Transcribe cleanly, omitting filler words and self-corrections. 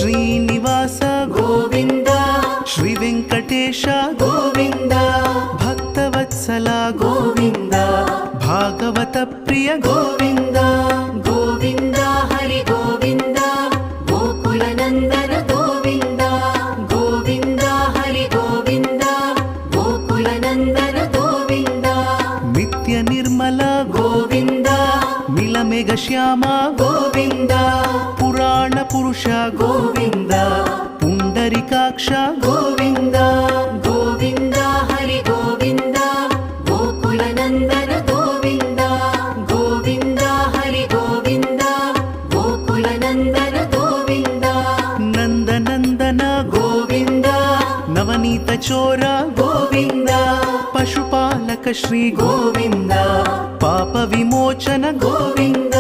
ಶ್ರೀನಿವಾಸ ಗೋವಿಂದ ಶ್ರೀ ವೆಂಕಟೇಶ ಗೋವಿಂದ ಭಕ್ತವತ್ಸಲ ಗೋವಿಂದ ಭಾಗವತ ಪ್ರಿಯ ಗೋವಿಂದ ಗೋವಿಂದ ಹರಿ ಗೋವಿಂದ ಗೋಕುಲ ನಂದನ ಗೋವಿಂದ ಗೋವಿಂದ ಹರಿ ಗೋವಿಂದ ಗೋಕುಲ ನಂದನ ಗೋವಿಂದ ನಿತ್ಯ ನಿರ್ಮಲ ಗೋವಿಂದ ಮಿಲಮೆಘ ಶ್ಯಾಮ ಗೋವಿಂದ ಪುರಾಣ ಪುರುಷ ಗೋವಿಂದ ಪುಂಡರಿಕಾಕ್ಷ ಗೋವಿಂದ ಗೋವಿಂದ ಹರಿ ಗೋವಿಂದ ಗೋಕುಲ ನಂದನ ಗೋವಿಂದ ಗೋವಿಂದ ಹರಿ ಗೋವಿಂದ ಗೋಕುಲ ನಂದನ ಗೋವಿಂದ ನಂದನಂದನ ಗೋವಿಂದ ನವನೀತ ಚೋರ ಗೋವಿಂದ ಪಶುಪಾಲಕ ಶ್ರೀ ಗೋವಿಂದ ಪಾಪ ವಿಮೋಚನ ಗೋವಿಂದ